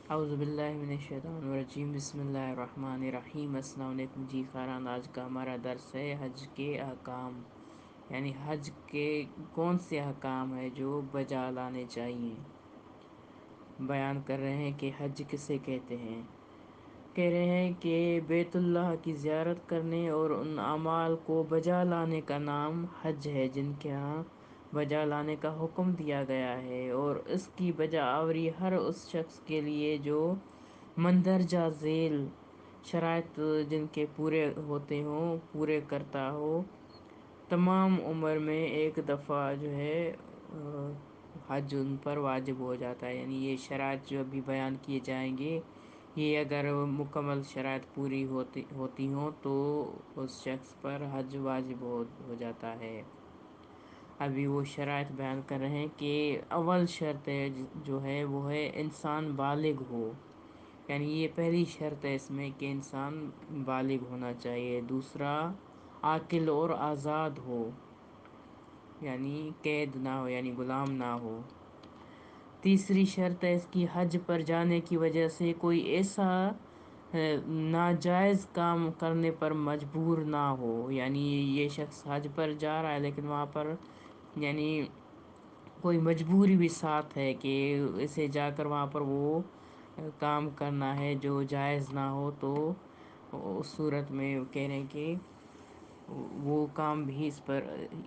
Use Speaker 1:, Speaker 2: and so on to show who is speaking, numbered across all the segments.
Speaker 1: اعوذ باللہ من الشیطان الرجیم، بسم اللہ الرحمن الرحیم۔ السلام علیکم جی خاران، آج کا ہمارا درس ہے حج کے احکام، یعنی حج کے کون سے احکام ہیں جو بجا لانے چاہیے۔ بیان کر رہے ہیں کہ حج کسے کہتے ہیں۔ کہہ رہے ہیں کہ بیت اللہ کی زیارت کرنے اور ان اعمال کو بجا لانے کا نام حج ہے جن کے ہاں بجا لانے کا حکم دیا گیا ہے، اور اس کی بجا آوری ہر اس شخص کے لیے جو مندرجہ ذیل شرائط جن کے پورے ہوتے ہوں پورے کرتا ہو، تمام عمر میں ایک دفعہ جو ہے حج ان پر واجب ہو جاتا ہے۔ یعنی یہ شرائط جو ابھی بیان کیے جائیں گے، یہ اگر مکمل شرائط پوری ہوتی ہوں تو اس شخص پر حج واجب ہو جاتا ہے۔ ابھی وہ شرائط بیان کر رہے ہیں کہ اول شرط ہے جو ہے وہ ہے انسان بالغ ہو، یعنی یہ پہلی شرط ہے اس میں کہ انسان بالغ ہونا چاہیے۔ دوسرا، عاقل اور آزاد ہو، یعنی قید نہ ہو، یعنی غلام نہ ہو۔ تیسری شرط ہے اس کی حج پر جانے کی وجہ سے کوئی ایسا ناجائز کام کرنے پر مجبور نہ ہو، یعنی یہ شخص حج پر جا رہا ہے لیکن وہاں پر یعنی کوئی مجبوری بھی ساتھ ہے کہ اسے جا کر وہاں پر وہ کام کرنا ہے جو جائز نہ ہو، تو اس صورت میں کہہ رہے ہیں کہ وہ کام بھی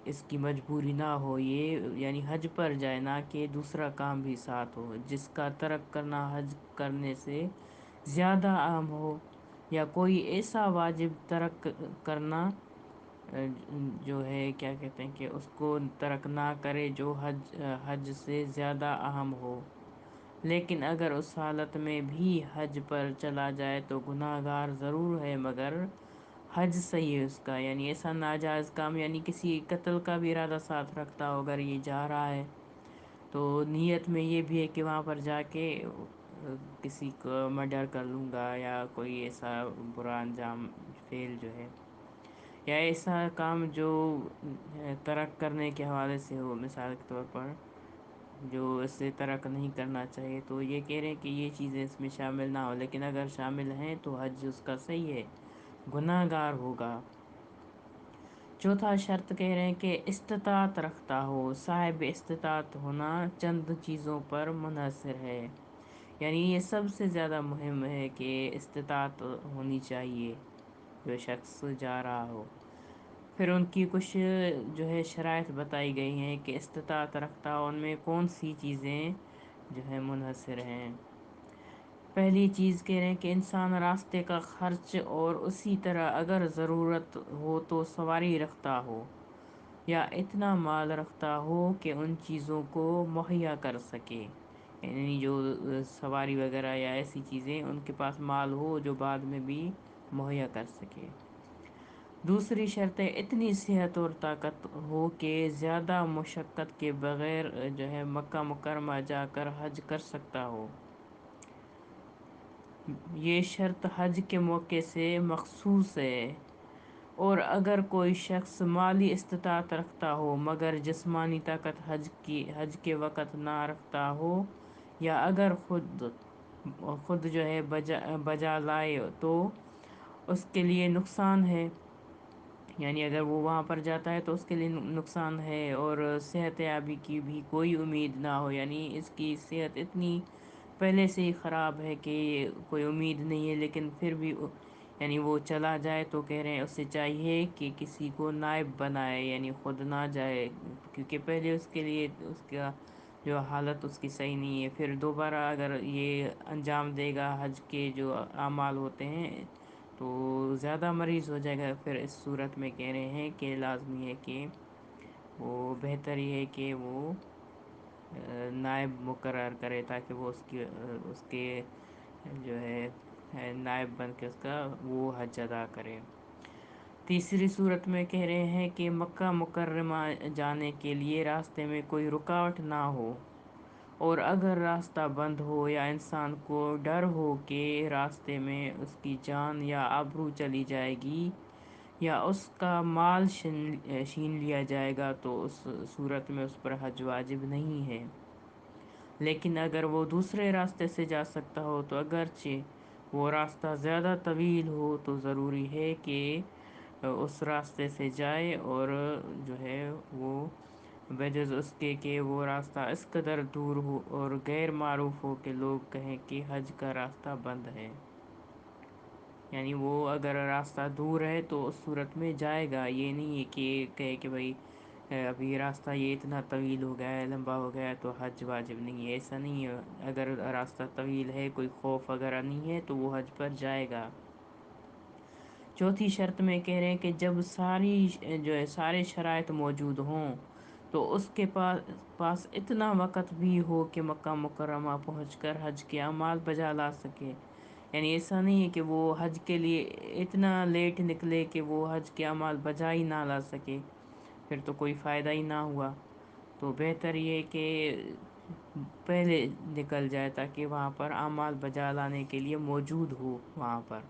Speaker 1: اس کی مجبوری نہ ہو، یہ یعنی حج پر جائے نہ کہ دوسرا کام بھی ساتھ ہو جس کا ترک کرنا حج کرنے سے زیادہ اہم ہو، یا کوئی ایسا واجب ترک کرنا جو ہے کیا کہتے ہیں کہ اس کو ترک نہ کرے جو حج سے زیادہ اہم ہو، لیکن اگر اس حالت میں بھی حج پر چلا جائے تو گناہ گار ضرور ہے مگر حج صحیح ہے اس کا۔ یعنی ایسا ناجائز کام، یعنی کسی قتل کا بھی ارادہ ساتھ رکھتا ہو اگر یہ جا رہا ہے تو نیت میں یہ بھی ہے کہ وہاں پر جا کے کسی کو مرڈر کر لوں گا، یا کوئی ایسا برا انجام فعل جو ہے، یا ایسا کام جو ترک کرنے کے حوالے سے ہو، مثال کے طور پر جو اس سے ترک نہیں کرنا چاہیے، تو یہ کہہ رہے ہیں کہ یہ چیزیں اس میں شامل نہ ہو، لیکن اگر شامل ہیں تو حج اس کا صحیح ہے، گناہ گار ہوگا۔ چوتھا شرط کہہ رہے ہیں کہ استطاعت رکھتا ہو، صاحب استطاعت ہونا چند چیزوں پر منحصر ہے، یعنی یہ سب سے زیادہ مہم ہے کہ استطاعت ہونی چاہیے جو شخص جا رہا ہو۔ پھر ان کی کچھ جو ہے شرائط بتائی گئی ہیں کہ استطاعت رکھتا ہو ان میں کون سی چیزیں جو ہے منحصر ہیں۔ پہلی چیز کہہ رہے ہیں کہ انسان راستے کا خرچ اور اسی طرح اگر ضرورت ہو تو سواری رکھتا ہو، یا اتنا مال رکھتا ہو کہ ان چیزوں کو مہیا کر سکے، یعنی جو سواری وغیرہ یا ایسی چیزیں ان کے پاس مال ہو جو بعد میں بھی مہیا کر سکے۔ دوسری شرط ہے اتنی صحت اور طاقت ہو کہ زیادہ مشقت کے بغیر جو ہے مکہ مکرمہ جا کر حج کر سکتا ہو۔ یہ شرط حج کے موقع سے مخصوص ہے، اور اگر کوئی شخص مالی استطاعت رکھتا ہو مگر جسمانی طاقت حج کے وقت نہ رکھتا ہو، یا اگر خود جو ہے بجا لائے تو اس کے لیے نقصان ہے، یعنی اگر وہ وہاں پر جاتا ہے تو اس کے لیے نقصان ہے، اور صحت یابی کی بھی کوئی امید نہ ہو، یعنی اس کی صحت اتنی پہلے سے ہی خراب ہے کہ کوئی امید نہیں ہے، لیکن پھر بھی یعنی وہ چلا جائے تو کہہ رہے ہیں اسے چاہیے کہ کسی کو نائب بنائے، یعنی خود نہ جائے، کیونکہ پہلے اس کے لیے اس کا جو حالت اس کی صحیح نہیں ہے، پھر دوبارہ اگر یہ انجام دے گا حج کے جو اعمال ہوتے ہیں تو زیادہ مریض ہو جائے گا، پھر اس صورت میں کہہ رہے ہیں کہ لازمی ہے کہ وہ بہتر یہ ہے کہ وہ نائب مقرر کرے تاکہ وہ اس کے جو ہے نائب بن کے اس کا وہ حج ادا کرے۔ تیسری صورت میں کہہ رہے ہیں کہ مکہ مکرمہ جانے کے لیے راستے میں کوئی رکاوٹ نہ ہو، اور اگر راستہ بند ہو یا انسان کو ڈر ہو کہ راستے میں اس کی جان یا آبرو چلی جائے گی یا اس کا مال چھین لیا جائے گا تو اس صورت میں اس پر حج واجب نہیں ہے۔ لیکن اگر وہ دوسرے راستے سے جا سکتا ہو تو اگرچہ وہ راستہ زیادہ طویل ہو تو ضروری ہے کہ اس راستے سے جائے، اور جو ہے وہ بجز اس کے کہ وہ راستہ اس قدر دور ہو اور غیر معروف ہو کہ لوگ کہیں کہ حج کا راستہ بند ہے۔ یعنی وہ اگر راستہ دور ہے تو اس صورت میں جائے گا، یہ نہیں ہے کہ کہے کہ بھائی ابھی راستہ یہ اتنا طویل ہو گیا ہے، لمبا ہو گیا ہے تو حج واجب نہیں ہے، ایسا نہیں ہے۔ اگر راستہ طویل ہے، کوئی خوف وغیرہ نہیں ہے تو وہ حج پر جائے گا۔ چوتھی شرط میں کہہ رہے ہیں کہ جب سارے شرائط موجود ہوں تو اس کے پاس اتنا وقت بھی ہو کہ مکہ مکرمہ پہنچ کر حج کے اعمال بجا لا سکے۔ یعنی ایسا نہیں ہے کہ وہ حج کے لیے اتنا لیٹ نکلے کہ وہ حج کے اعمال بجا ہی نہ لا سکے، پھر تو کوئی فائدہ ہی نہ ہوا۔ تو بہتر یہ کہ پہلے نکل جائے تاکہ وہاں پر اعمال بجا لانے کے لیے موجود ہو وہاں پر۔